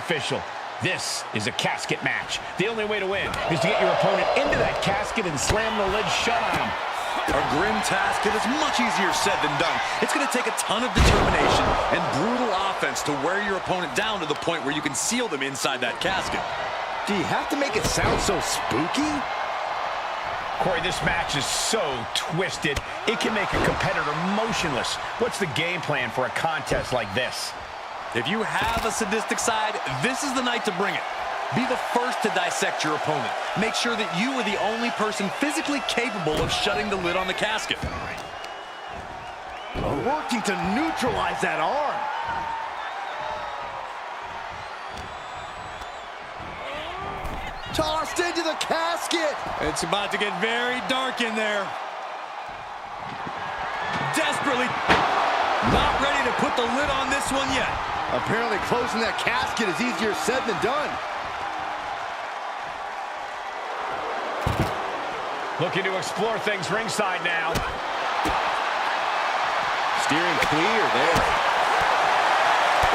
official. This is a casket match. The only way to win is to get your opponent into that casket and slam the lid shut on him. A grim task. It is much easier said than done. It's going to take a ton of determination and brutal offense to wear your opponent down to the point where you can seal them inside that casket. Do you have to make it sound so spooky? Corey, this match is so twisted, it can make a competitor motionless. What's the game plan for a contest like this? If you have a sadistic side, this is the night to bring it. Be the first to dissect your opponent. Make sure that you are the only person physically capable of shutting the lid on the casket. Working to neutralize that arm. Tossed into the casket. It's about to get very dark in there. Desperately not ready to put the lid on this one yet. Apparently closing that casket is easier said than done. Looking to explore things ringside now. Steering clear there.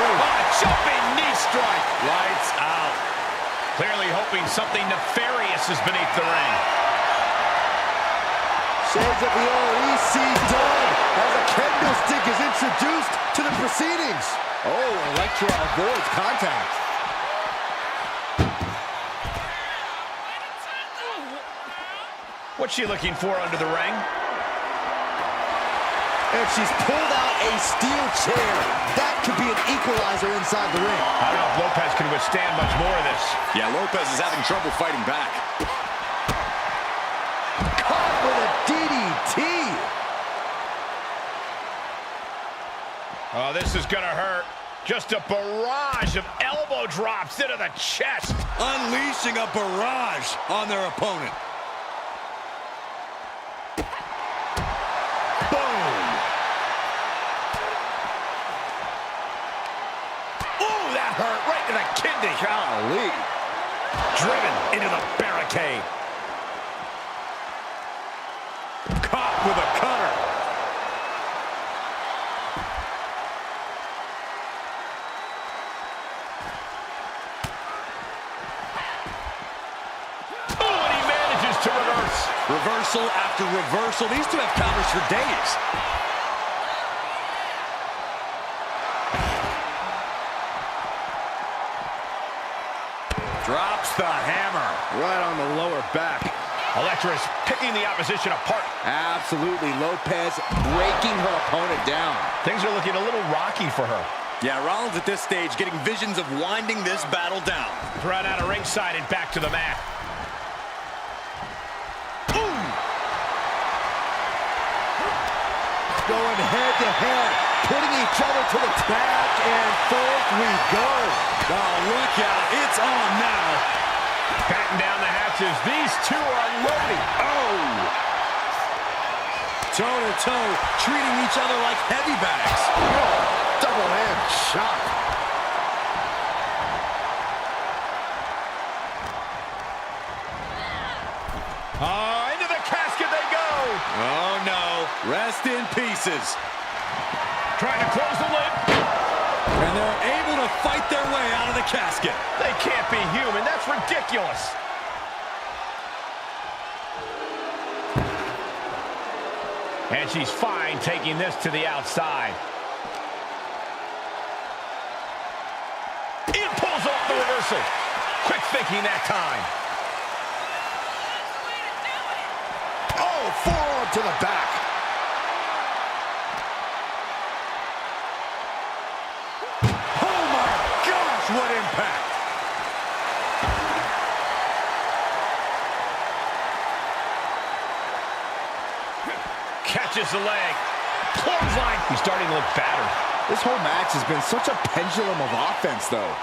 Oh, jumping knee strike. Lights out. Clearly hoping something nefarious is beneath the ring. Shades of the OEC done as a kendo stick is introduced to the proceedings. Oh, Electra avoids contact. What's she looking for under the ring? And she's pulled out a steel chair. That could be an equalizer inside the ring. I don't know if Lopez can withstand much more of this. Yeah, Lopez is having trouble fighting back. Caught with a DDT. Oh, this is gonna hurt. Just a barrage of elbow drops into the chest. Unleashing a barrage on their opponent. Boom! Ooh, that hurt right to the kidney. Golly. Driven into the barricade. Caught with a cutter. Reversal after reversal. These two have counters for days. Drops the hammer. Right on the lower back. Electra is picking the opposition apart. Absolutely. Lopez breaking her opponent down. Things are looking a little rocky for her. Yeah, Rollins at this stage getting visions of winding this battle down. Thrown out of ringside and back to the mat. Going head-to-head, putting each other to the back and forth we go. Oh, look out. It's on now. Batten down the hatches. These two are loading. Oh! Toe-to-toe, treating each other like heavy bags. Oh, double hand shot. Into the casket they go. Oh, no. Rest in pieces. Trying to close the lid. And they're able to fight their way out of the casket. They can't be human. That's ridiculous. And she's fine taking this to the outside. It pulls off the reversal. Quick thinking that time. Oh, forearm to the back. Oh, my gosh, what impact. Catches the leg. Clothesline. He's starting to look battered. This whole match has been such a pendulum of offense, though.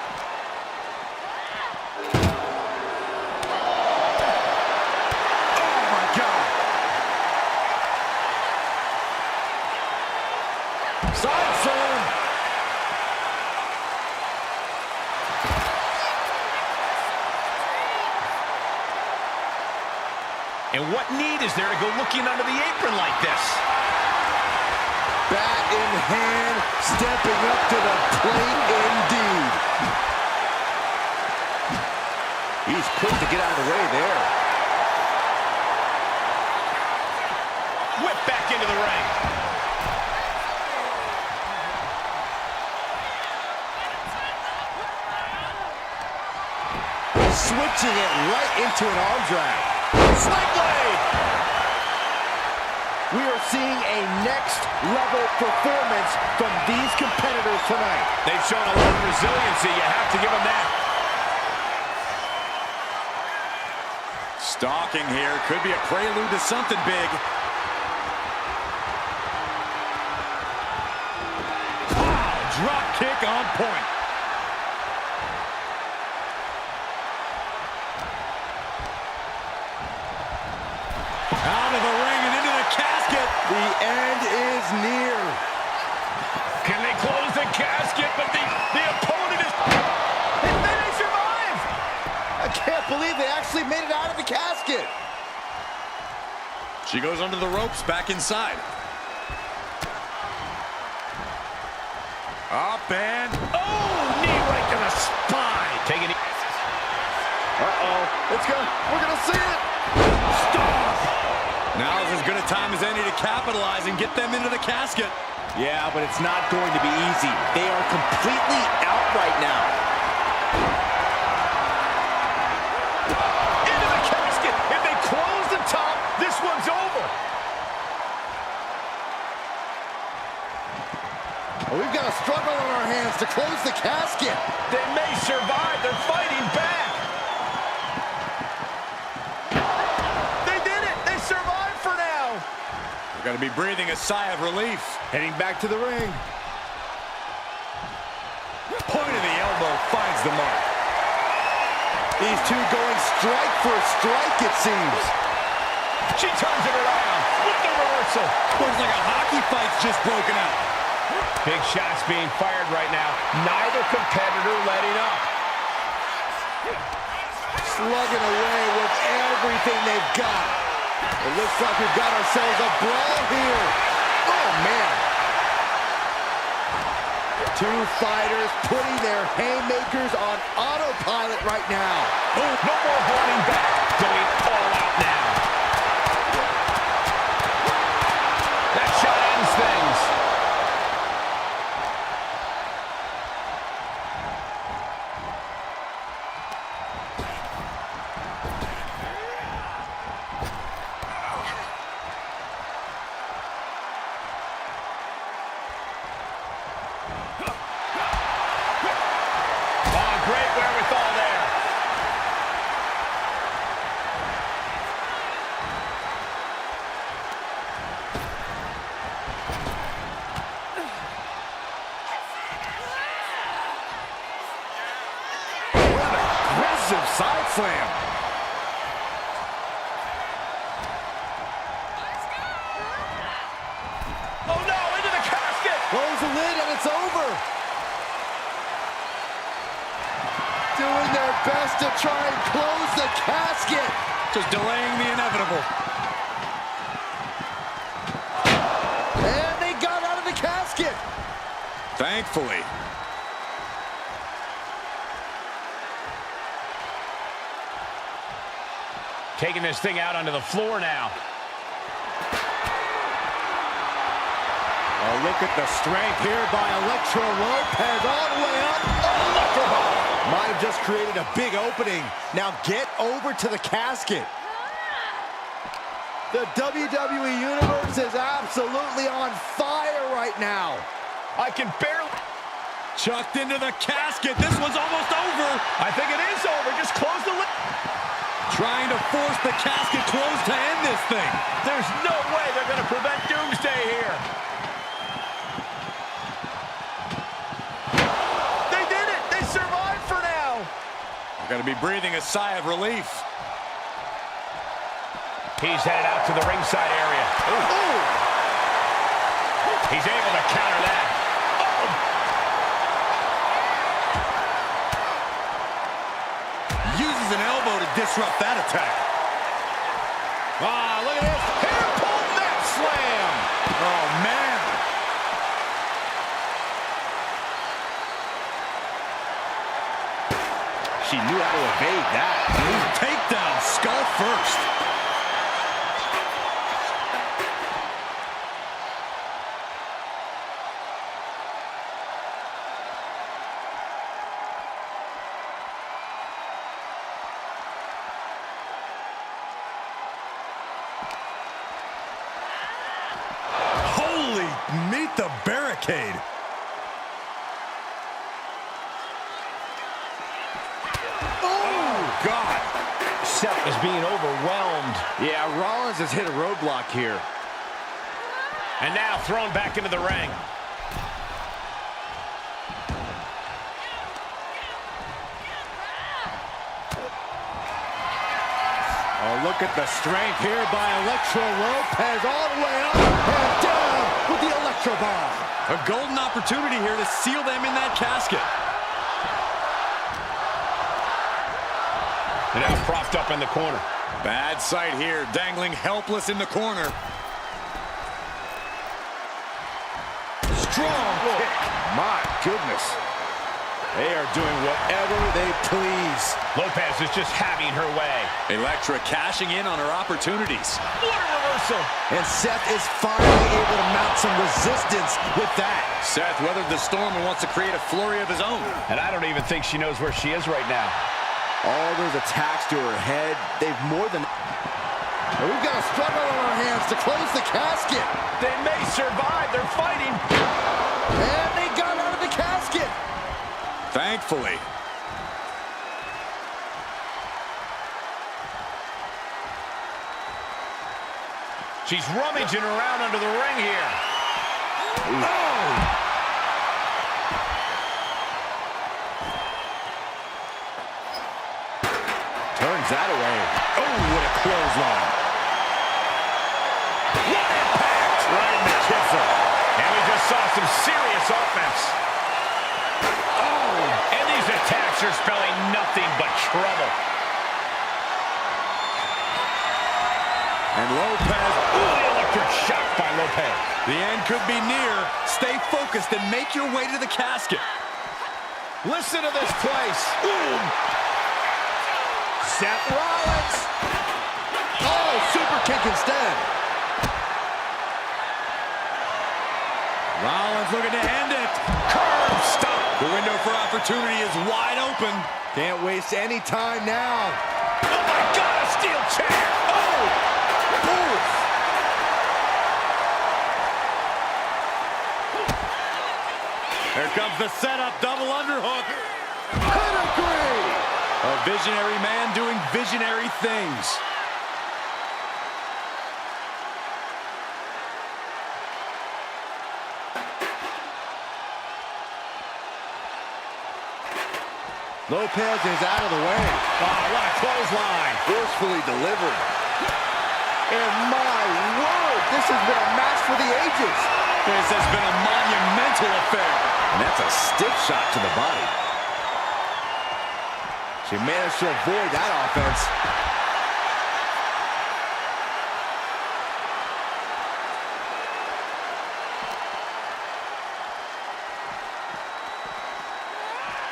And what need is there to go looking under the apron like this? Bat in hand, stepping up to the plate indeed. He's quick to get out of the way there. Whip back into the ring. Switching it right into an arm drag. Sling blade. We are seeing a next-level performance from these competitors tonight. They've shown a lot of resiliency. You have to give them that. Stalking here. Could be a prelude to something big. Wow, drop kick on point. Out of the ring and into the casket. The end is near. Can they close the casket? But the opponent is... And then they survive! I can't believe they actually made it out of the casket. She goes under the ropes, back inside. Up and... Oh, knee right to the spine. Taking it. Uh-oh. It's good. We're going to see it. Stop! Now's as good a time as any to capitalize and get them into the casket. Yeah, but it's not going to be easy. They are completely out right now. Into the casket. If they close the top, this one's over. Well, we've got a struggle on our hands to close the casket. They may survive. They're fighting back. They did it. They survived for now. We're going to be breathing a sigh of relief. Heading back to the ring. Point of the elbow finds the mark. These two going strike for strike, it seems. She turns it around with the reversal. Looks like a hockey fight's just broken out. Big shots being fired right now. Neither competitor letting up. Slugging away with everything they've got. It looks like we've got ourselves a brawl here. Oh, man. Two fighters putting their haymakers on autopilot right now. Oh, no more holding back. Going all out now. That shot ends things. Side slam. Oh no, into the casket! Close the lid and it's over. Doing their best to try and close the casket. Just delaying the inevitable. And they got out of the casket. Thankfully. Taking this thing out onto the floor now. Oh, look at the strength here by Lopez all the way up. Oh, Electro-ball. Might have just created a big opening. Now get over to the casket. The WWE Universe is absolutely on fire right now. I can barely... Chucked into the casket. This one's almost over. I think it is over. Just close the lid. Trying to force the casket closed to end this thing. There's no way they're going to prevent doomsday here. They did it. They survived for now. We're going to be breathing a sigh of relief. He's headed out to the ringside area. Ooh. He's able to counter that. Uses an elbow to disrupt that attack. Ah, look at this. Hair pull neck slam. Oh, man. she knew how to evade that. Takedown, skull first. Holy, meet the barricade. God. Seth is being overwhelmed. Yeah, Rollins has hit a roadblock here. And now thrown back into the ring. Oh, look at the strength here by Lopez all the way up and down with the Electro Bomb. A golden opportunity here to seal them in that casket. And now propped up in the corner. Bad sight here, dangling helpless in the corner. Strong kick. My goodness. They are doing whatever they please. Lopez is just having her way. Electra cashing in on her opportunities. What a reversal. And Seth is finally able to mount some resistance with that. Seth weathered the storm and wants to create a flurry of his own. And I don't even think she knows where she is right now. All those attacks to her head, they've more than... And we've got a struggle on our hands to close the casket. They may survive. They're fighting. And they got out of the casket. Thankfully. She's rummaging around under the ring here. Oh! Turns that away. Oh, what a clothesline. What impact! Right in the kisser. And we just saw some serious offense. Oh! And these attacks are spelling nothing but trouble. And Lopez. Ooh, the electric shot by Lopez. The end could be near. Stay focused and make your way to the casket. Listen to this place. Ooh. Seth Rollins. Oh, super kick instead. Rollins looking to end it. Curb stop. The window for opportunity is wide open. Can't waste any time now. Oh, my God, a steel chair. Oh! Oof. Here comes the setup, double underhook. Pedigree. A visionary man doing visionary things. Lopez is out of the way. Oh, what a clothesline. Forcefully delivered. And my word, this has been a match for the ages. This has been a monumental affair. And that's a stiff shot to the body. She managed to avoid that offense.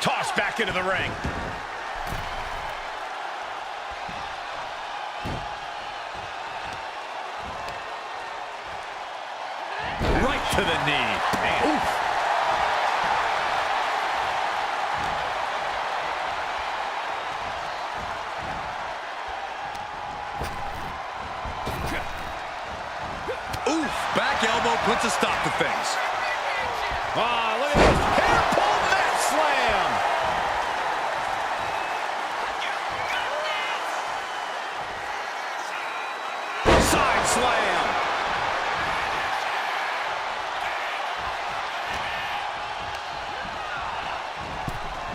Tossed back into the ring. Right to the knee. Man. Oof. Oof, back elbow puts a stop to things. Oh, look at this. Hair pull mat slam. Side slam.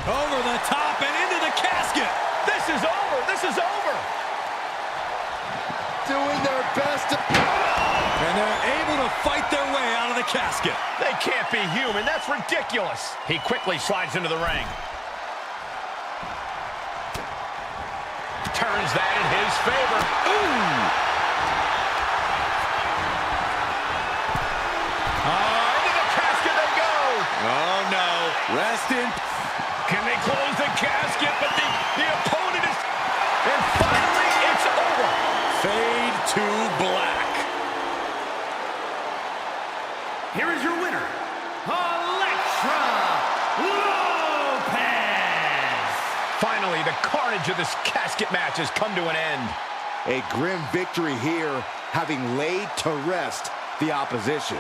Over the top and into the casket. This is over. This is over. Doing their best to... And they're able to fight their way out of the casket. They can't be human. That's ridiculous. He quickly slides into the ring. Turns that in his favor. Ooh. Into the casket they go. Oh, no. Rest in. Can they close the casket? But the Finally, the carnage of this casket match has come to an end. A grim victory here, having laid to rest the opposition.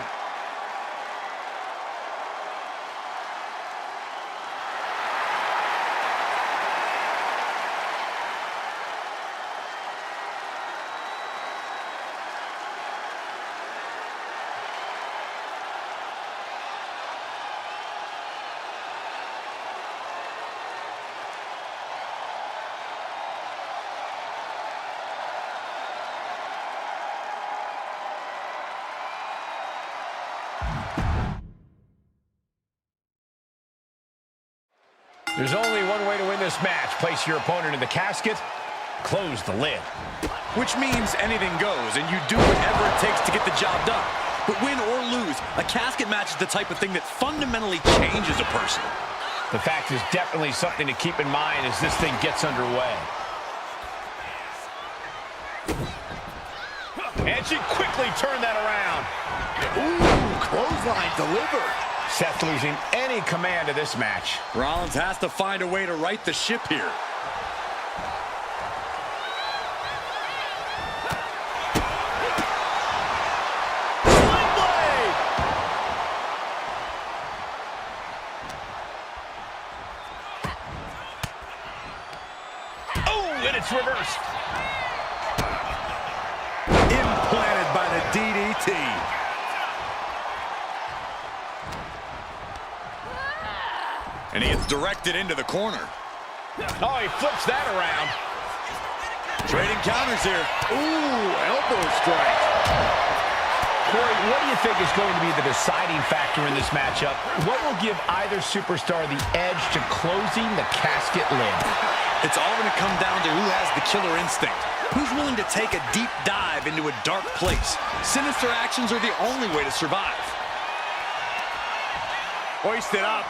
There's only one way to win this match. Place your opponent in the casket, close the lid. Which means anything goes, and you do whatever it takes to get the job done. But win or lose, a casket match is the type of thing that fundamentally changes a person. The fact is definitely something to keep in mind as this thing gets underway. And she quickly turned that around. Ooh, clothesline delivered. Seth losing any command of this match. Rollins has to find a way to right the ship here. Sling blade! Oh, and it's reversed. Implanted by the DDT. And he gets directed into the corner. Oh, he flips that around. Trading counters here. Ooh, elbow strike. Corey, what do you think is going to be the deciding factor in this matchup? What will give either superstar the edge to closing the casket lid? It's all going to come down to who has the killer instinct. Who's willing to take a deep dive into a dark place? Sinister actions are the only way to survive. Hoisted up.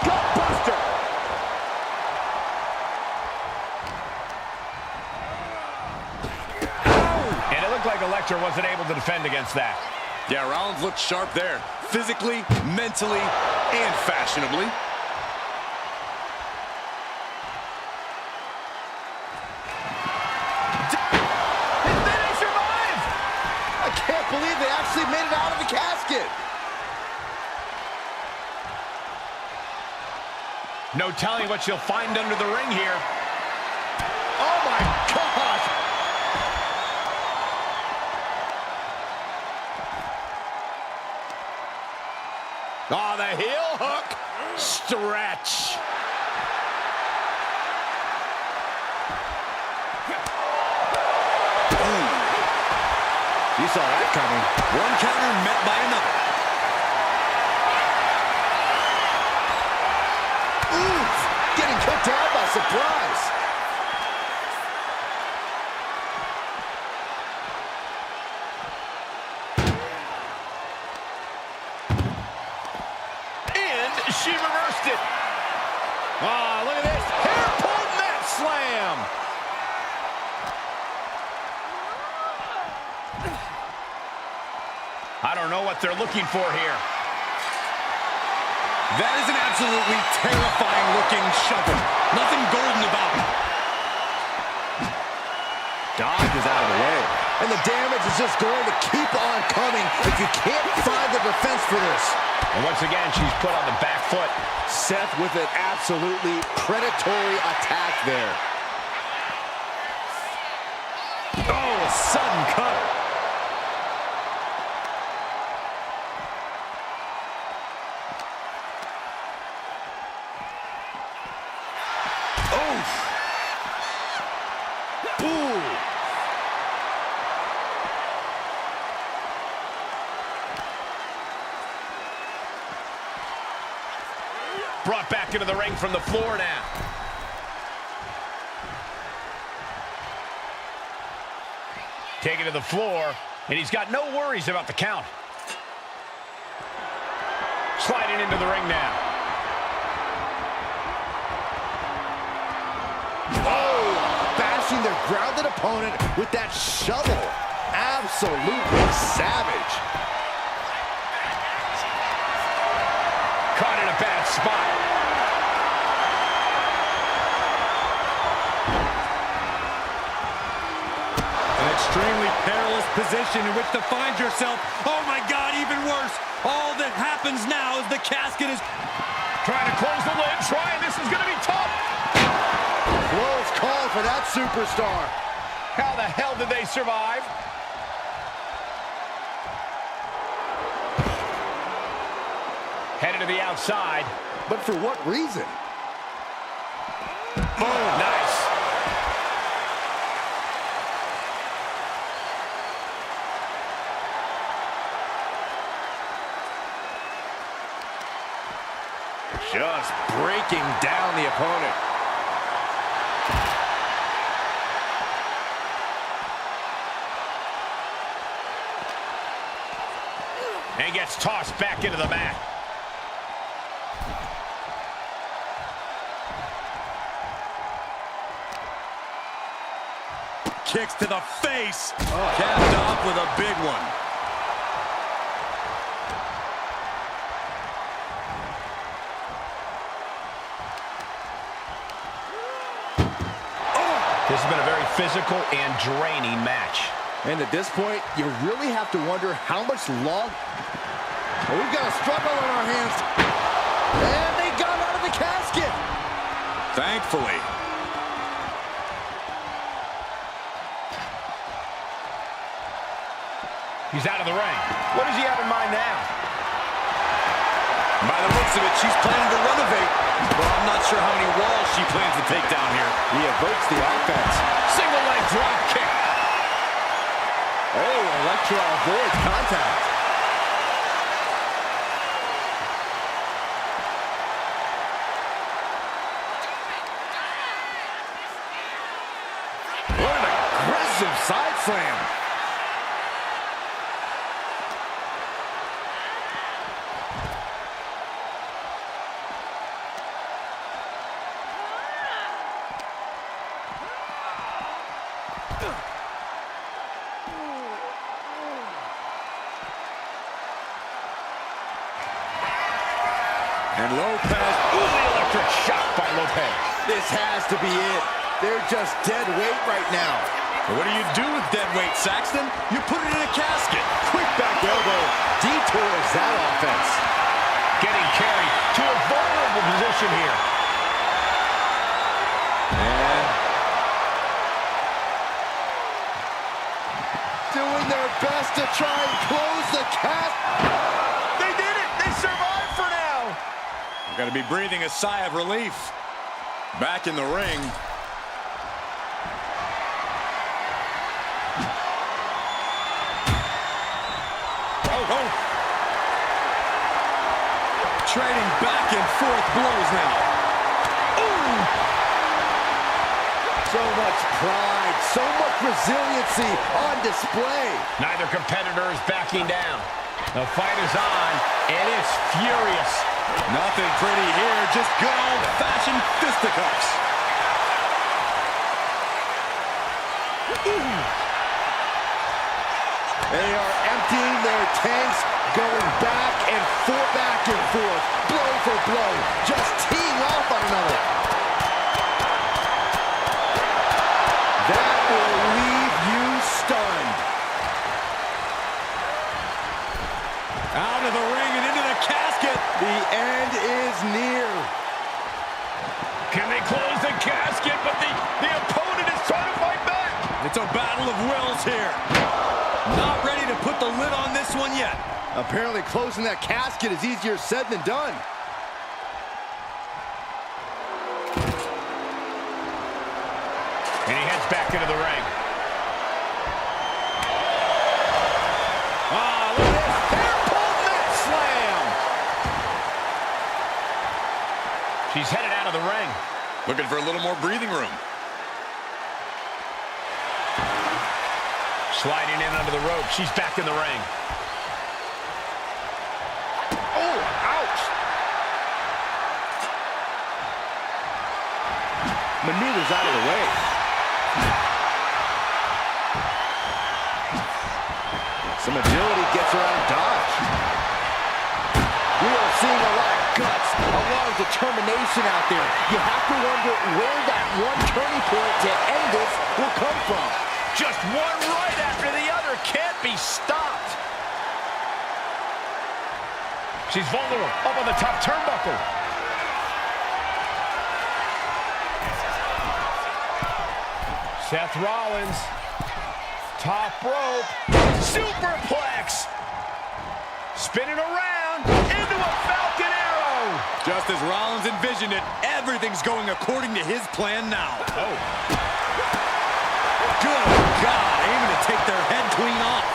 Gutbuster! And it looked like Elektra wasn't able to defend against that. Yeah, Rollins looked sharp there. Physically, mentally, and fashionably. And then he survived! I can't believe they actually made it out of the casket. No telling what you'll find under the ring here. Oh my God! Oh, the heel hook. Stretch. Ooh. You saw that coming. One counter met by another. Oof! Getting kicked out by surprise. And she reversed it. Oh, look at this. Hair-pulled mat slam. I don't know what they're looking for here. That is an absolutely terrifying-looking shovel. Nothing golden about it. Dodge is out of the way. And the damage is just going to keep on coming if you can't find the defense for this. And once again, she's put on the back foot. Seth with an absolutely predatory attack there. Oh, a sudden cutter. Brought back into the ring from the floor now. Taken to the floor, and he's got no worries about the count. Sliding into the ring now. Oh, bashing their grounded opponent with that shovel. Absolutely savage. Caught in a bad spot. perilous position in which to find yourself. Oh my God, even worse. All that happens now is the casket is trying to close the lid, this is gonna be tough. Close call for that superstar. How the hell did they survive? Headed to the outside. But for what reason? Boom, nice. Just breaking down the opponent. And gets tossed back into the mat. kicks to the face. Capped off with a big one. This has been a very physical and draining match. And at this point, you really have to wonder how much longer. Oh, we've got a struggle on our hands. And they got out of the casket. Thankfully. He's out of the ring. What does he have in mind now? By the looks of it, she's planning to renovate. But I'm not sure how many walls she plans to take down here. He evokes the offense. Single leg drop kick. Oh, Electra avoids contact. What an aggressive side slam. And Lopez. Ooh, the electric shot by Lopez. This has to be it. They're just dead weight right now. What do you do with dead weight, Saxton? You put it in a casket. Quick back elbow detours that offense. Getting carried to a vulnerable position here. And doing their best to try and close the casket. They did it. They survived for now. Got to be breathing a sigh of relief. Back in the ring. Oh. Trading back and forth blows now. Ooh. So much pride, so much resiliency on display. Neither competitor is backing down. The fight is on, and it's furious. Nothing pretty here, just good old-fashioned fisticuffs. They are emptying their tanks, going back and forth, blow for blow, just teeing off on another. That will leave you stunned. Out of the ring and into the casket. The end is near. Can they close the casket? But the opponent is trying to fight back. It's a battle of wills here. Not ready to put the lid on this one yet. Apparently closing that casket is easier said than done. And he heads back into the ring. Look at this. Hair-pulled neck slam. She's headed out of the ring. Looking for a little more breathing room. Sliding in under the rope. She's back in the ring. Oh, ouch. Maneuvers out of the way. Some agility gets around dodge. We are seeing a lot of guts, a lot of determination out there. You have to wonder where that one turning point to end this will come from. Just one right after the other. here can't be stopped. She's vulnerable, up on the top turnbuckle. Seth Rollins, top rope, superplex. Spinning around into a Falcon Arrow. Just as Rollins envisioned it, everything's going according to his plan now. Oh. Good God, aiming to take their head clean off.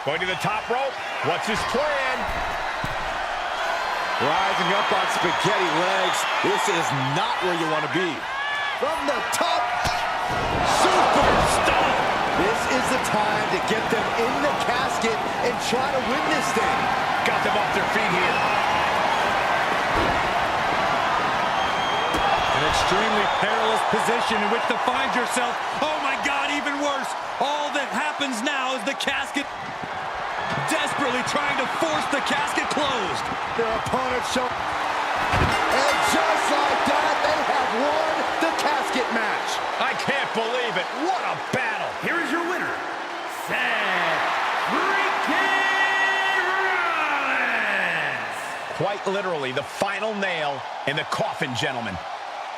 Going to the top rope. What's his plan? Rising up on spaghetti legs. This is not where you want to be. From the top. Super stomp. This is the time to get them in the casket and try to win this thing. Got them off their feet here. An extremely perilous position in which to find yourself. Oh my God, even worse. All that happens now is the casket desperately trying to force the casket closed. Their opponent show. And just like that, they have won the casket match. I can't believe it. What a battle. Here is your winner, Seth "FREAKIN" Rollins. Quite literally the final nail in the coffin, gentlemen.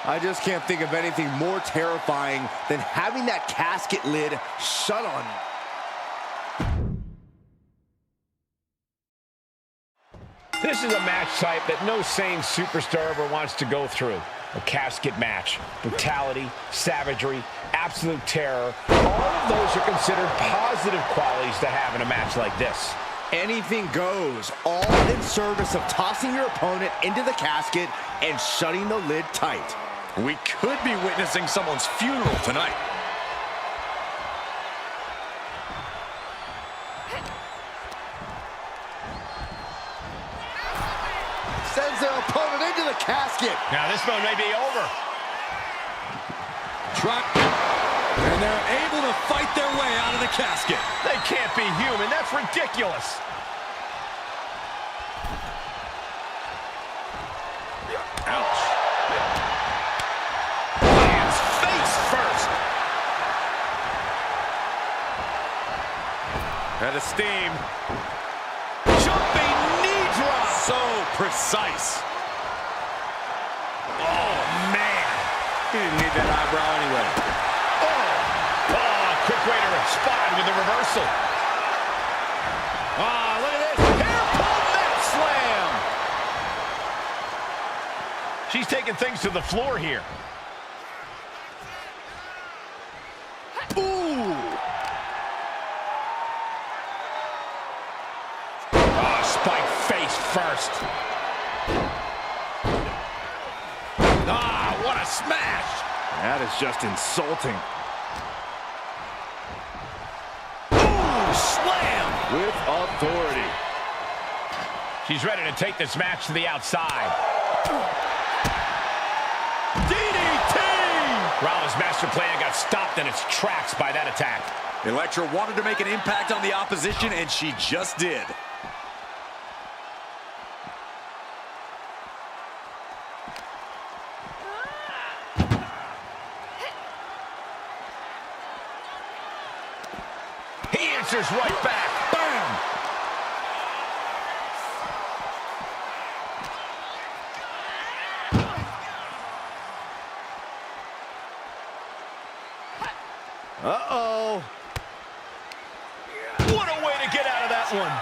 I just can't think of anything more terrifying than having that casket lid shut on you. This is a match type that no sane superstar ever wants to go through. A casket match. Brutality, savagery, absolute terror. All of those are considered positive qualities to have in a match like this. Anything goes, all in service of tossing your opponent into the casket and shutting the lid tight. We could be witnessing someone's funeral tonight. Sends their opponent into the casket. Now this one may be over. And they're able to fight their way out of the casket. They can't be human. That's ridiculous. Ouch. Lands face first. Head of steam. Jumping knee drop. So precise. Oh, man. He didn't need that eyebrow anyway. Oh, quick way to respond with the reversal. Ah, look at this. Hair pull net slam. She's taking things to the floor here. Ooh. Oh, spike face first. Ah, what a smash. That is just insulting. Ooh, slam. With authority. She's ready to take this match to the outside. DDT! Rollins' master plan got stopped in its tracks by that attack. Elektra wanted to make an impact on the opposition, and she just did. He answers right back. Bam! Uh-oh. What a way to get out of that one.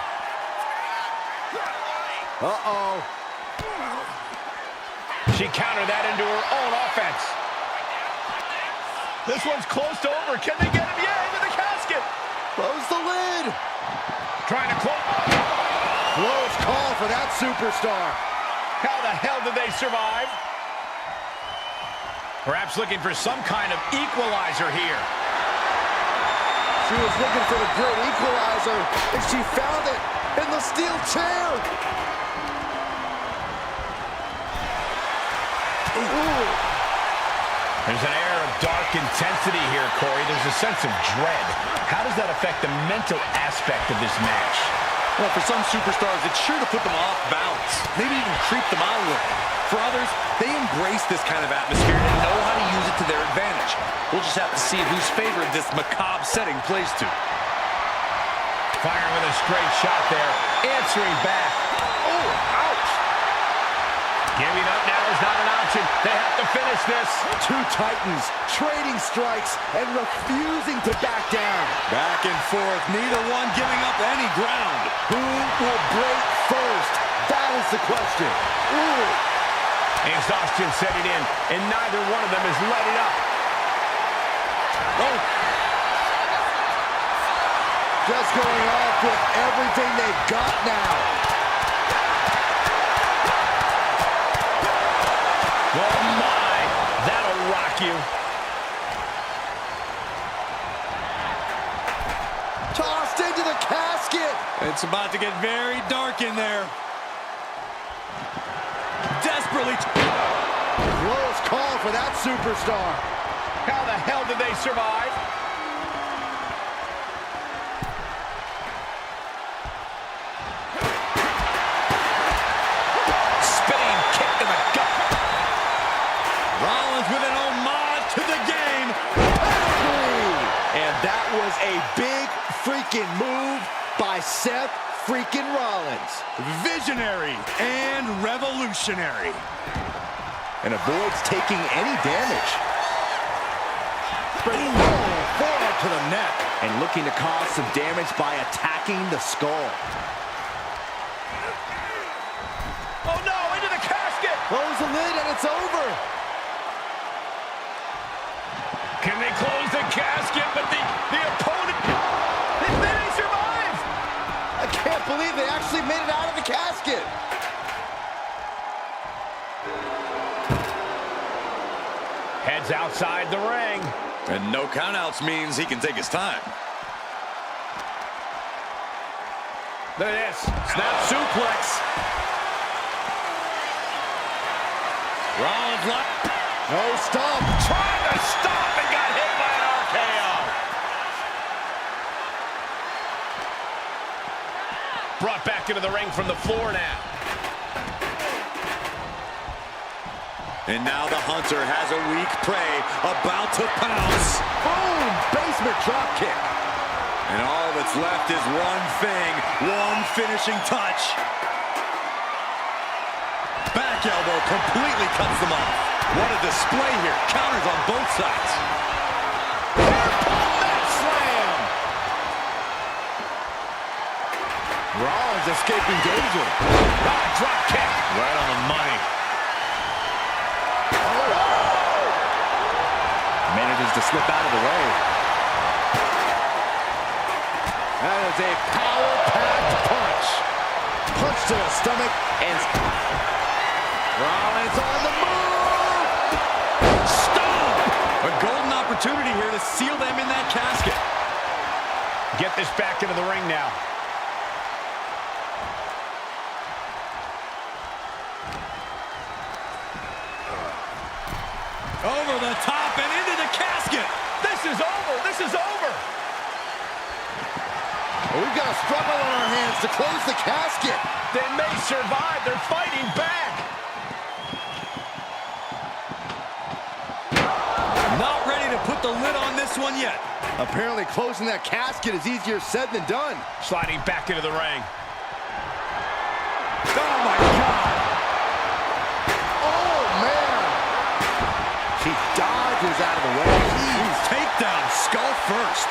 Uh-oh. She countered that into her own offense. This one's close to over. Can they get him? Yeah, into the casket. Close the lid. Trying to close. Close call for that superstar. How the hell did they survive? Perhaps looking for some kind of equalizer here. She was looking for the great equalizer, and she found it in the steel chair. Ooh. There's an air of dark intensity here, Corey. There's a sense of dread. How does that affect the mental aspect of this match? Well, for some superstars, it's sure to put them off balance. Maybe even creep them out a little. For others, they embrace this kind of atmosphere and know how to use it to their advantage. We'll just have to see whose favorite this macabre setting plays to. Firing with a straight shot there. Answering back. Oh, ouch. Giving up now is not an option. They have to finish this. Two titans trading strikes and refusing to back down. Back and forth, neither one giving up any ground. Who will break first? That is the question. Ooh. Exhaustion setting in, and neither one of them is letting up. Oh. Just going off with everything they've got now. Oh my, that'll rock you. Tossed into the casket. It's about to get very dark in there. Desperately. Close call for that superstar. How the hell did they survive? Spinning kick to the gut. Rollins with an homage to the game. And that was a big freaking move by Seth freaking Rollins. Visionary and revolutionary. And avoids taking any damage. Forearm to the neck. And looking to cause some damage by attacking the skull. Oh no, into the casket! Close the lid and it's over. Can they close the casket? But the opponent, they survive! I can't believe they actually made it out of the casket. Heads outside the ring. And no countouts means he can take his time. Look at this. Snap suplex. Rollins left. No stop. Trying to stop and got hit by an RKO. Brought back into the ring from the floor now. And now the hunter has a weak prey about to pounce. Boom! Basement drop kick. And all that's left is one thing, one finishing touch. Back elbow completely cuts them off. What a display here. Counters on both sides. Net slam. Rollins escaping danger. Drop kick. Right on the money. Manages to slip out of the way. That is a power-packed punch. Punch to the stomach and Rollins on the move. Stop! A golden opportunity here to seal them in that casket. Get this back into the ring now. Over the top and into the casket. This is over. This is over. We've got a struggle on our hands to close the casket. They may survive. They're fighting back. Not ready to put the lid on this one yet. Apparently closing that casket is easier said than done. Sliding back into the ring. Oh my God. Oh man. She dodges out of the way. Jeez, takedown, skull first.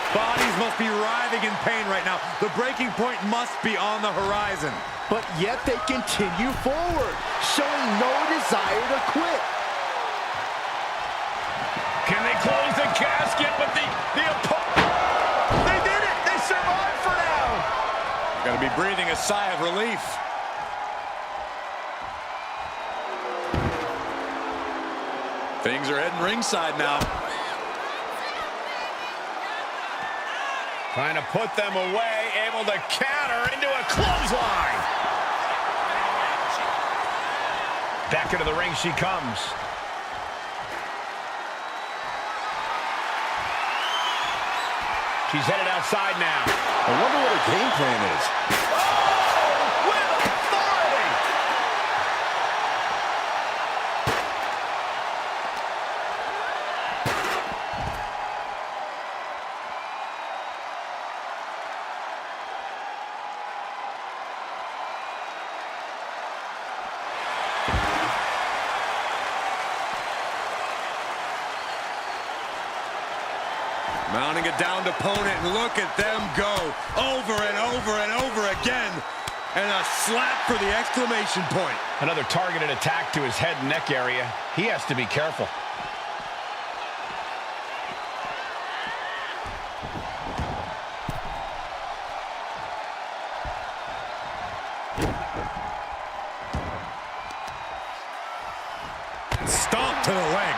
Bodies must be writhing in pain right now. The breaking point must be on the horizon. But yet they continue forward, showing no desire to quit. Can they close the casket? But the opponent, they did it. They survived for now. Gonna be breathing a sigh of relief. Things are heading ringside now. Trying to put them away, able to counter into a clothesline. Back into the ring she comes. She's headed outside now. I wonder what her game plan is. Oh, with authority. Mounting a downed opponent, and look at them go. Over and over and over again. And a slap for the exclamation point. Another targeted attack to his head and neck area. He has to be careful. Stomp to the leg.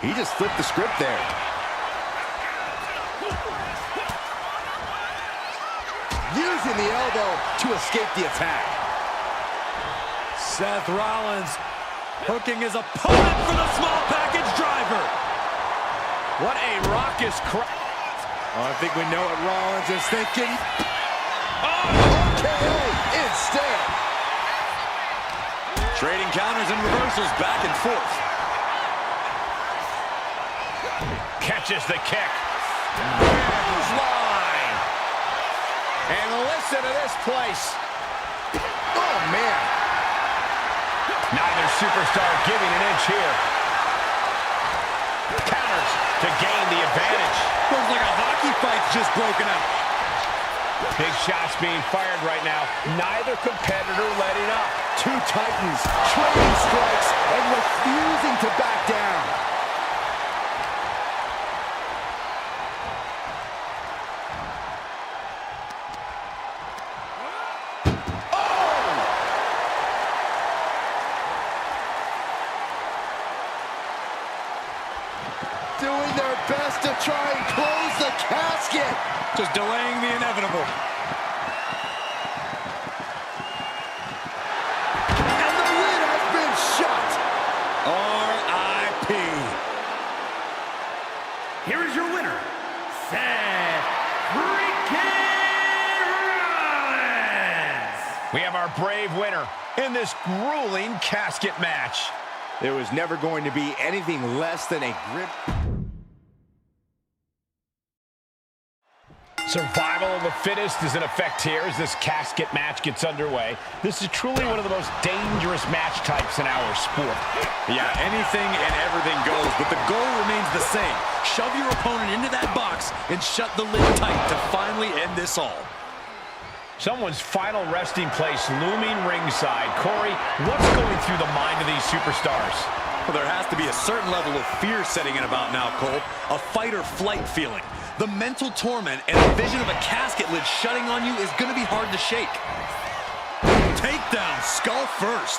He just flipped the script there. Using the elbow to escape the attack. Seth Rollins hooking his opponent for the small package driver. What a raucous crowd. Oh, I think we know what Rollins is thinking. Oh! KO instead. Trading counters and reversals back and forth. Catches the kick. Line. And listen to this place. Oh, man. Neither superstar giving an inch here. Counters to gain the advantage. Looks like a hockey fight's just broken out. Big shots being fired right now. Neither competitor letting up. Two titans trading strikes and refusing to back down. Doing their best to try and close the casket. Just delaying the inevitable. And the lid has been shut. R.I.P. Here is your winner, Seth "FREAKIN" Rollins. We have our brave winner in this grueling casket match. There was never going to be anything less than a grip. Survival of the fittest is in effect here as this casket match gets underway. This is truly one of the most dangerous match types in our sport. Yeah, anything and everything goes, but the goal remains the same. Shove your opponent into that box and shut the lid tight to finally end this all. Someone's final resting place looming ringside. Corey, what's going through the mind of these superstars? Well, there has to be a certain level of fear setting in about now, Cole. A fight or flight feeling. The mental torment and the vision of a casket lid shutting on you is going to be hard to shake. Takedown, skull first.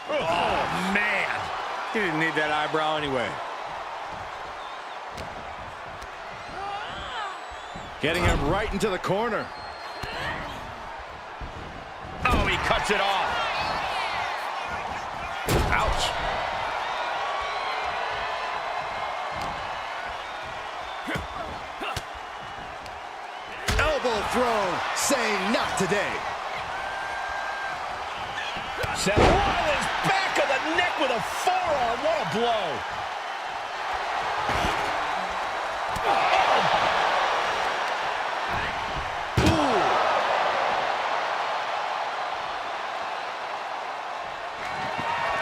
Oh, man. He didn't need that eyebrow anyway. Getting him right into the corner. Oh, he cuts it off. Ouch. Elbow thrown, saying not today. Seth Rollins back of the neck with a forearm. What a blow.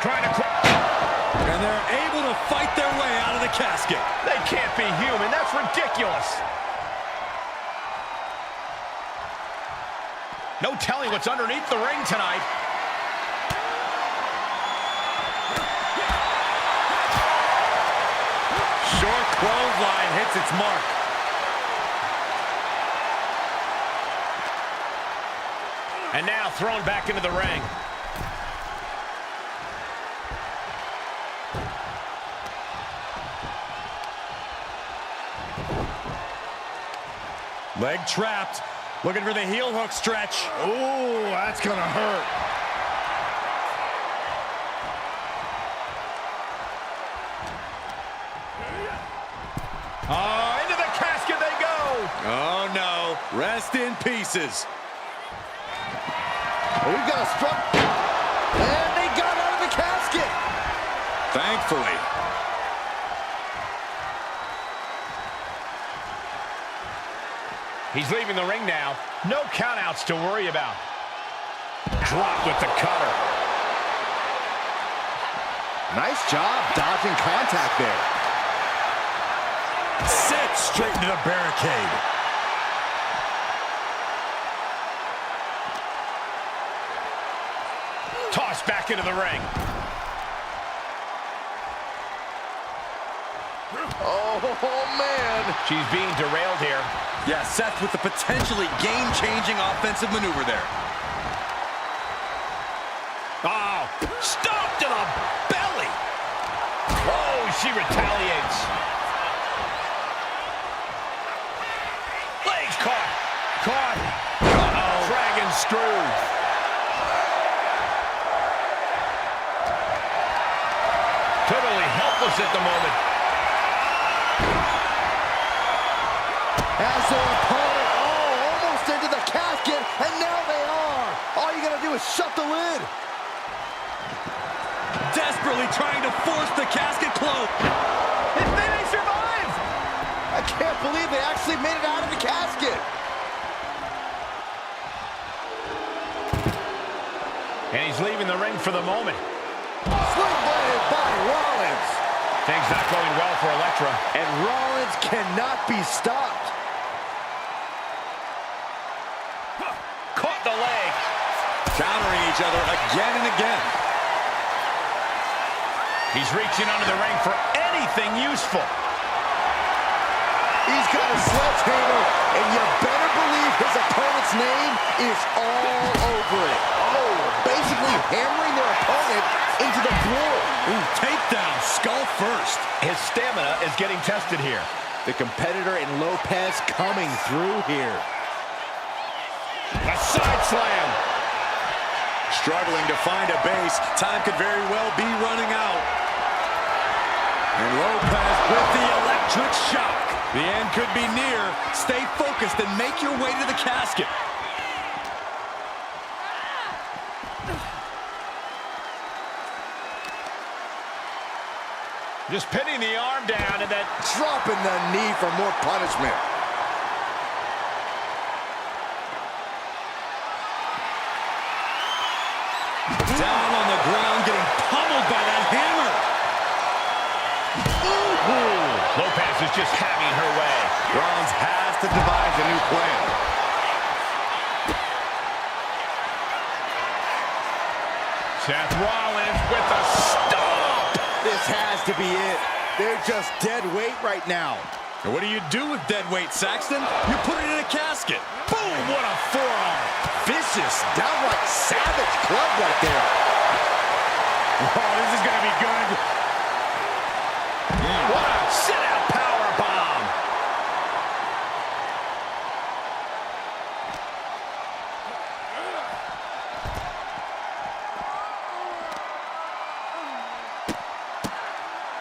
Trying to And they're able to fight their way out of the casket. They can't be human. That's ridiculous. No telling what's underneath the ring tonight. Short clothesline hits its mark. And now thrown back into the ring. Leg trapped. Looking for the heel hook stretch. Ooh, that's gonna hurt. Oh, into the casket they go. Oh no, rest in pieces. We've got a struck. And they got out of the casket. Thankfully. He's leaving the ring now. No countouts to worry about. Drop with the cutter. Nice job dodging contact there. Set straight into the barricade. Tossed back into the ring. Oh, man. She's being derailed here. Yeah, Seth with the potentially game-changing offensive maneuver there. Oh, stomped to the belly. Oh, she retaliates. Legs caught. Caught. Uh-oh. Dragon screw. Totally helpless at the moment. As their opponent, almost into the casket, and now they are. All you gotta do is shut the lid. Desperately trying to force the casket closed. If they may survive! I can't believe they actually made it out of the casket. And he's leaving the ring for the moment. Sling-bladed by Rollins. Things not going well for Elektra. And Rollins cannot be stopped. Caught the leg. Countering each other again and again. He's reaching under the ring for anything useful. He's got a sledgehammer, and you better believe his opponent's name is all over it. Oh, basically hammering their opponent into the floor. Ooh, takedown, skull first. His stamina is getting tested here. The competitor in Lopez coming through here. A side slam. Struggling to find a base. Time could very well be running out. And Lopez with the electric shock. The end could be near. Stay focused and make your way to the casket. Just pinning the arm down and then Dropping the knee for more punishment. Down on the ground, getting pummeled by that hammer. Ooh. Lopez is just having her way. Rollins has to devise a new plan. Seth Rollins with a stomp. This has to be it. They're just dead weight right now. And what do you do with dead weight, Saxton? You put it in a casket. Boom, what a forearm. Vicious, downright savage club right there. Oh, this is going to be good. What a sit-out power bomb.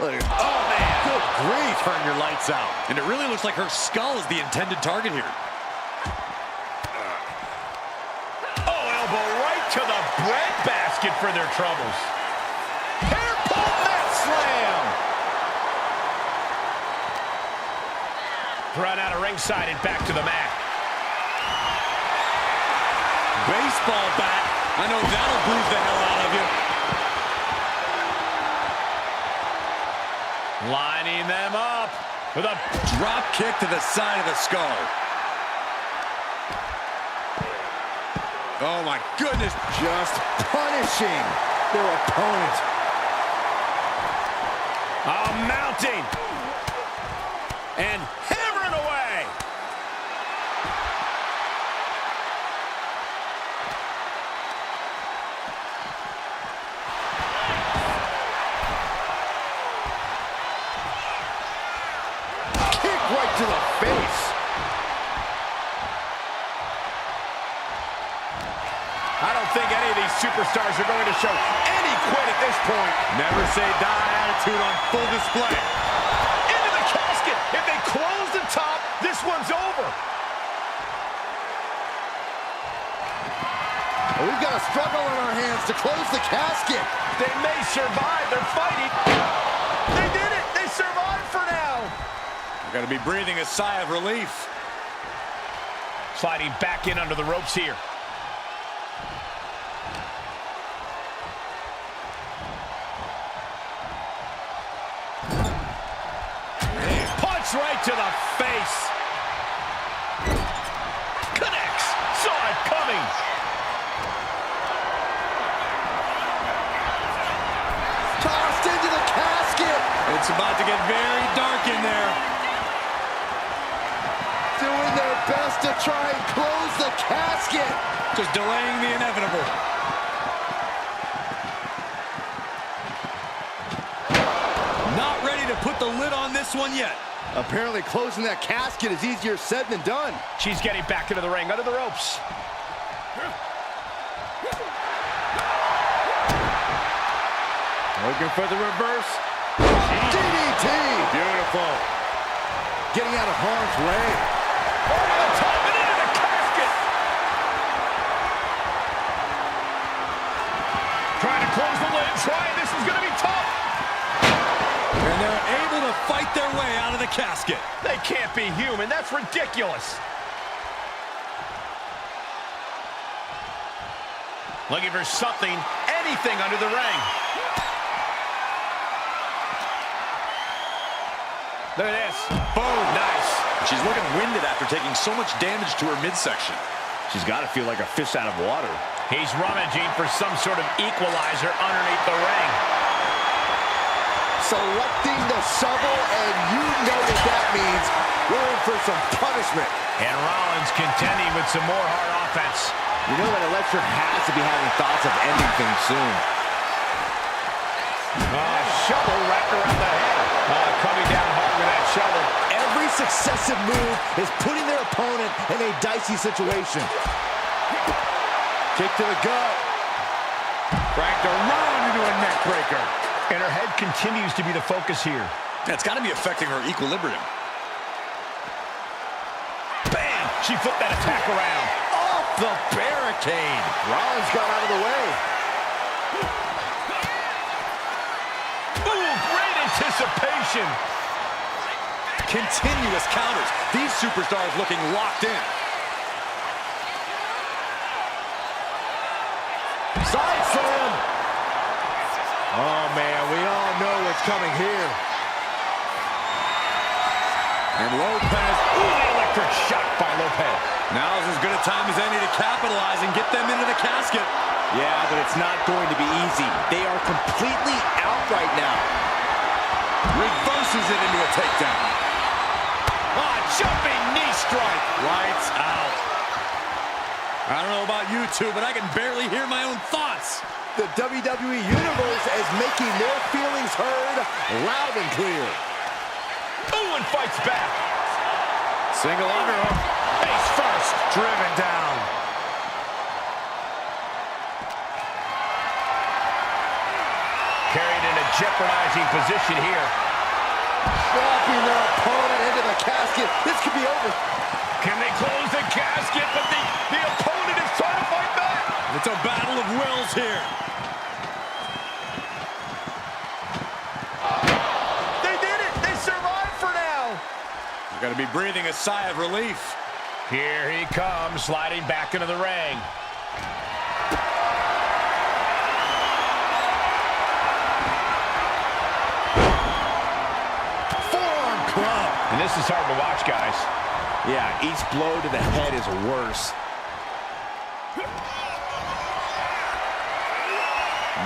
Look, oh, man, good grief. Turn your lights out. And it really looks like her skull is the intended target here. Oh, elbow right to the breadbasket for their troubles. Hairpin mat slam. Thrown out of ringside and back to the mat. Baseball bat. I know that'll bruise the hell out of you. Lining them up with a Drop kick to the side of the skull. Oh, my goodness. Just punishing their opponent. mounting. And hammering away. Kick right to the face. I don't think any of these superstars are going to show any quit at this point. Never say die attitude on full display. Into the casket. If they close the top, this one's over. We've got a struggle on our hands to close the casket. They may survive. They're fighting. They did it. They survived for now. You're going to be breathing a sigh of relief. Sliding back in under the ropes here. Punch right to the face. Connects. Saw it coming. Tossed into the casket. It's about to get very dark in there. Doing their best to try and close the casket. Just delaying the inevitable. Not ready to put the lid on this one yet. Apparently closing that casket is easier said than done. She's getting back into the ring, under the ropes. Looking for the reverse. DDT. Beautiful. Getting out of harm's way. Over the top and into the casket. Trying to close the lid, this is going to be tough. And they're able to fight their way out of the casket. They can't be human, that's ridiculous. Looking for something, anything under the ring. Look at this. Boom. Nice. She's looking winded after taking so much damage to her midsection. She's got to feel like a fish out of water. He's rummaging for some sort of equalizer underneath the ring. Selecting the shovel, and you know what that means. We're in for some punishment. And Rollins contending with some more hard offense. You know that Electra has to be having thoughts of ending things soon. Shovel wrapped around the head. Coming down hard with that shovel. Every successive move is putting their opponent in a dicey situation. Kick to the gut. Cracked around into a neck breaker. And her head continues to be the focus here. That's got to be affecting her equilibrium. Bam! She flipped that attack around. Off the barricade. Rollins got out of the way. Ooh, great anticipation. Continuous counters. These superstars looking locked in. Side slam. Oh, man, we all know what's coming here. And Lopez. Ooh, the electric shock by Lopez. Now's as good a time as any to capitalize and get them into the casket. Yeah, but it's not going to be easy. They are completely out right now. Reverses it into a takedown. Jumping knee strike. Lights out. I don't know about you two, but I can barely hear my own thoughts. The WWE Universe is making their feelings heard loud and clear. Ooh, and fights back. Single underhook. Face first. Driven down. Carried in a jeopardizing position here. Dropping their opponent into the casket. This could be over. Can they close the casket? But the opponent is trying to fight back. It's a battle of wills here. They did it. They survived for now. You're going to be breathing a sigh of relief. Here he comes, sliding back into the ring. Forearm club. And this is hard to watch, guys. Yeah, each blow to the head is worse.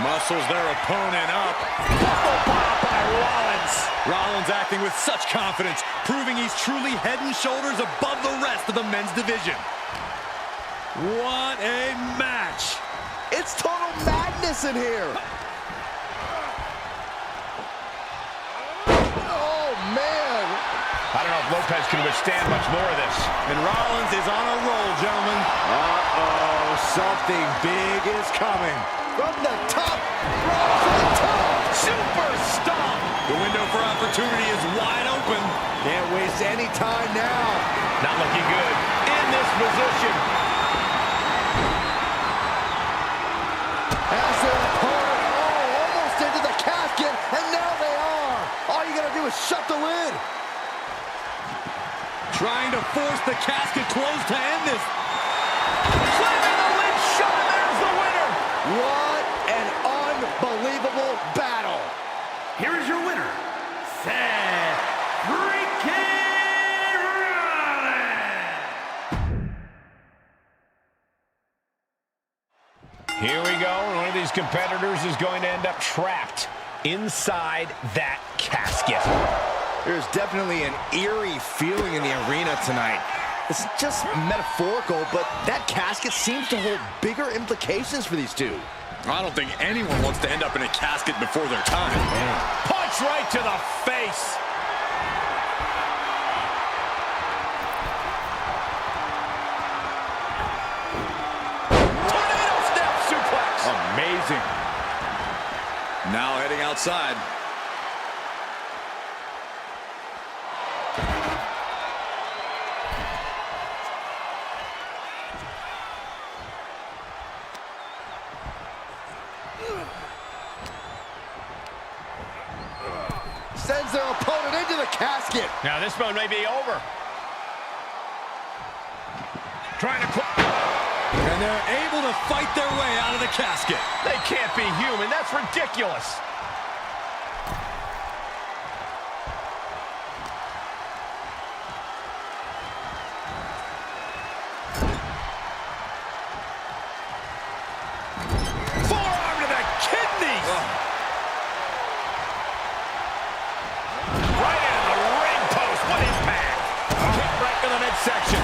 Muscles their opponent up. By Rollins. Rollins acting with such confidence, proving he's truly head and shoulders above the rest of the men's division. What a match. It's total madness in here. Oh, man. I don't know if Lopez can withstand much more of this. And Rollins is on a roll, gentlemen. Uh-oh, something big is coming. From the top, right to the top. Super stomp. The window for opportunity is wide open. Can't waste any time now. Not looking good. In this position. Has their opponent almost into the casket, and now they are. All you gotta do is shut the lid. Trying to force the casket closed to end this. Slamming the lid shut, and there's the winner. What an unbelievable battle. Here is your winner, Seth "FREAKIN" Rollins. Here we go. One of these competitors is going to end up trapped inside that casket. There's definitely an eerie feeling in the arena tonight. It's just metaphorical, but that casket seems to hold bigger implications for these two. I don't think anyone wants to end up in a casket before their time. Punch right to the face. Tornado step suplex. Amazing. Now heading outside. Sends their opponent into the casket. Now this one may be over. Trying to And they're able to fight their way out of the casket. They can't be human. That's ridiculous. Forearm to the kidneys. Right into the ring post. What impact. Kick right to the midsection.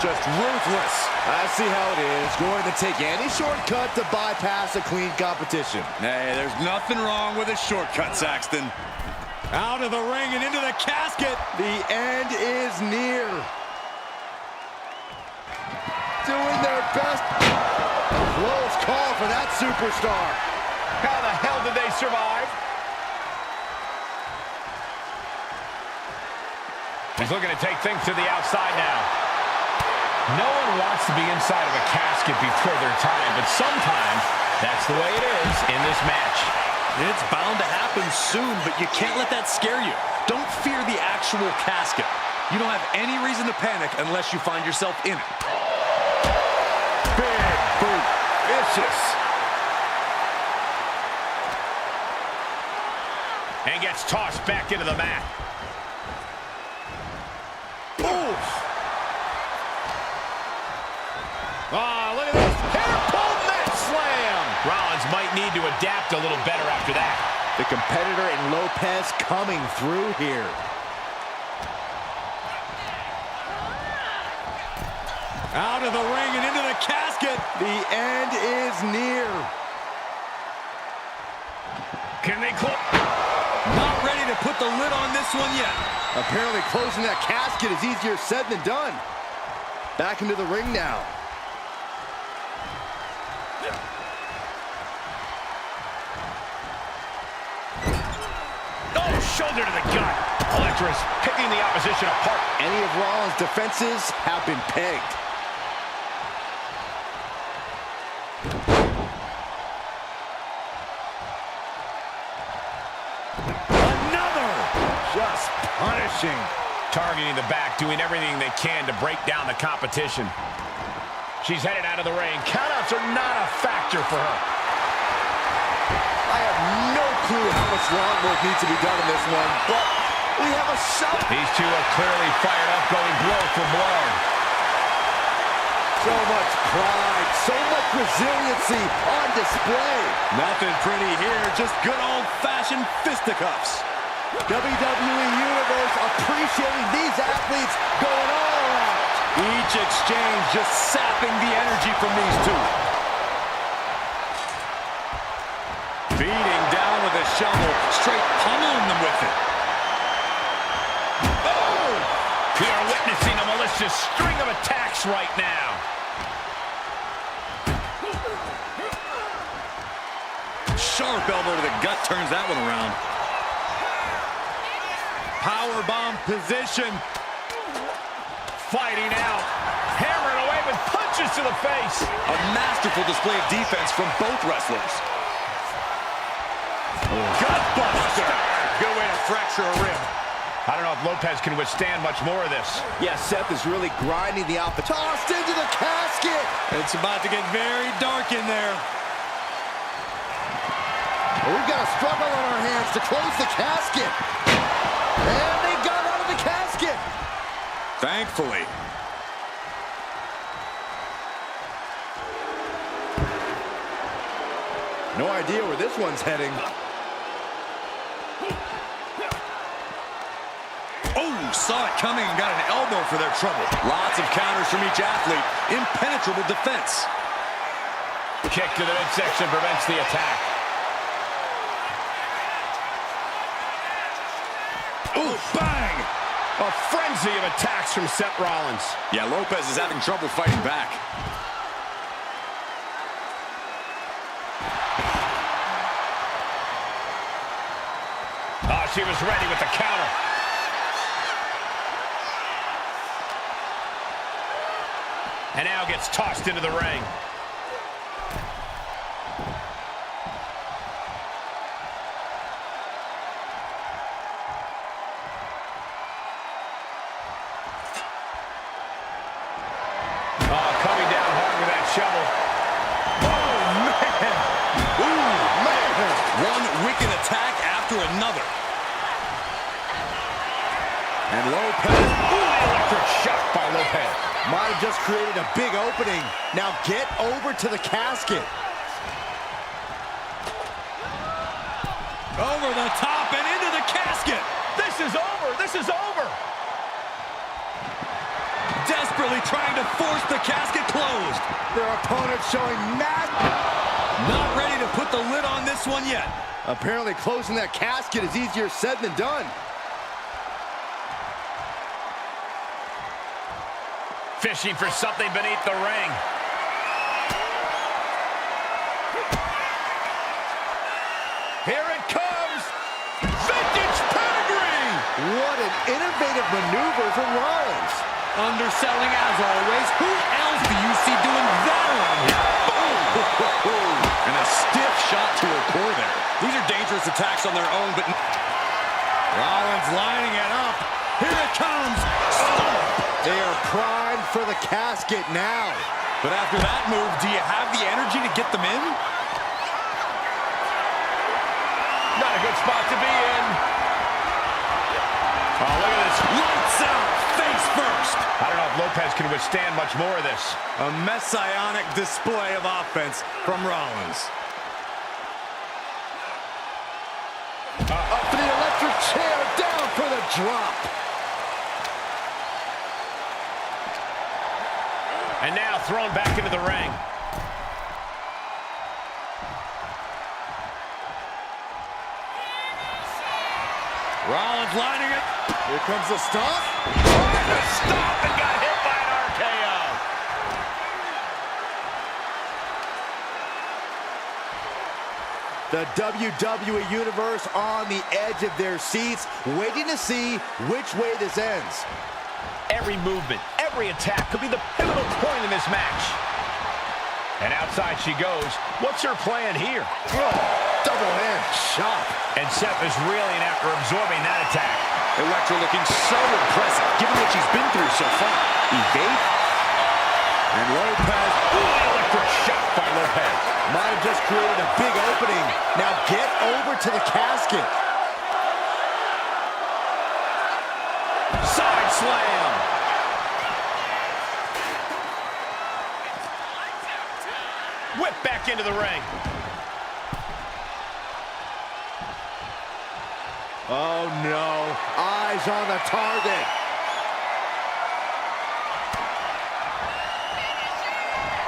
Just ruthless. I see how it is. Going to take any shortcut to bypass a clean competition. Hey, there's nothing wrong with a shortcut, Saxton. Out of the ring and into the casket. The end is near. Doing their best. Close call for that superstar. How the hell did they survive? He's looking to take things to the outside now. No one wants to be inside of a casket before their time, but sometimes that's the way it is in this match. It's bound to happen soon, but you can't let that scare you. Don't fear the actual casket. You don't have any reason to panic unless you find yourself in it. Big boot. Vicious. And gets tossed back into the mat. Oof. Ah, look at this. Hair-pull mat slam. Rollins might need to adapt a little better after that. The competitor in Lopez coming through here. Out of the ring and into the casket. The end is near. Can they close? Not ready to put the lid on this one yet. Apparently closing that casket is easier said than done. Back into the ring now. Oh, shoulder to the gut. Electra's picking the opposition apart. Any of Rollins' defenses have been pegged. Another! Just punishing. Targeting the back, doing everything they can to break down the competition. She's headed out of the ring. Countouts are not a factor for her. I have no clue how much lawn work needs to be done in this one, but we have a shot. These two are clearly fired up, going blow for blow. So much pride, so much resiliency on display. Nothing pretty here, just good old-fashioned fisticuffs. WWE Universe appreciating these athletes going all out. Each exchange just sapping the energy from these two. Beating down with a shovel, straight pummeling them with it. Oh! We are witnessing a malicious string of attacks right now. Sharp elbow to the gut turns that one around. Powerbomb position. Fighting out. Hammering away with punches to the face. A masterful display of defense from both wrestlers. Gutbuster. Good way to fracture a rib. I don't know if Lopez can withstand much more of this. Yeah, Seth is really grinding the opposition. Tossed into the casket. It's about to get very dark in there. We've got a struggle on our hands to close the casket. And they got out of the casket. Thankfully. No idea where this one's heading. Oh, saw it coming and got an elbow for their trouble. Lots of counters from each athlete. Impenetrable defense. Kick to the midsection prevents the attack. Ooh, bang! A frenzy of attacks from Seth Rollins. Yeah, Lopez is having trouble fighting back. Oh, she was ready with the counter. And now gets tossed into the ring. Oh, coming down hard with that shovel. Oh, man! Ooh, man! One wicked attack after another. And Lopez. Ooh, electric shock by Lopez. Might have just created a big opening. Now get over to the casket. Over the top and into the casket. This is over. This is over. Desperately trying to force the casket closed. Their opponent showing Not ready to put the lid on this one yet. Apparently closing that casket is easier said than done. Fishing for something beneath the ring. Here it comes. Vintage pedigree. What an innovative maneuver from Rollins. Underselling as always. Who else do you see doing that around here? Boom! And a stiff shot to her core there. These are dangerous attacks on their own, but Rollins lining it up. Here it comes. Stop! They are primed for the casket now. But after that move, do you have the energy to get them in? Not a good spot to be in. Oh, look at this. Lights out, face first. I don't know if Lopez can withstand much more of this. A messianic display of offense from Rollins. Up to the electric chair, down for the drop. And now thrown back into the ring. Rollins lining it. Here comes the stomp. The stomp and got hit by an RKO. The WWE Universe on the edge of their seats, waiting to see which way this ends. Every movement, every attack could be the pivotal point in this match. And outside she goes. What's her plan here? Oh, double hand chop. And Seth is reeling after absorbing that attack. Electra looking so impressive, given what she's been through so far. Evade. And Lopez. Ooh, electric shot by Lopez. Might have just created a big opening. Now get over to the casket. Side slam. Whip back into the ring. Oh no, eyes on the target.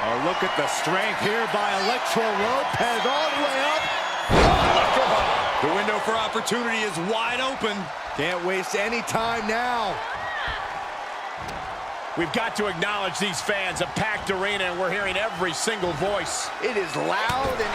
Oh, look at the strength here by Electra Lopez all the way up. The window for opportunity is wide open. Can't waste any time now. We've got to acknowledge these fans, a packed arena, and we're hearing every single voice. It is loud and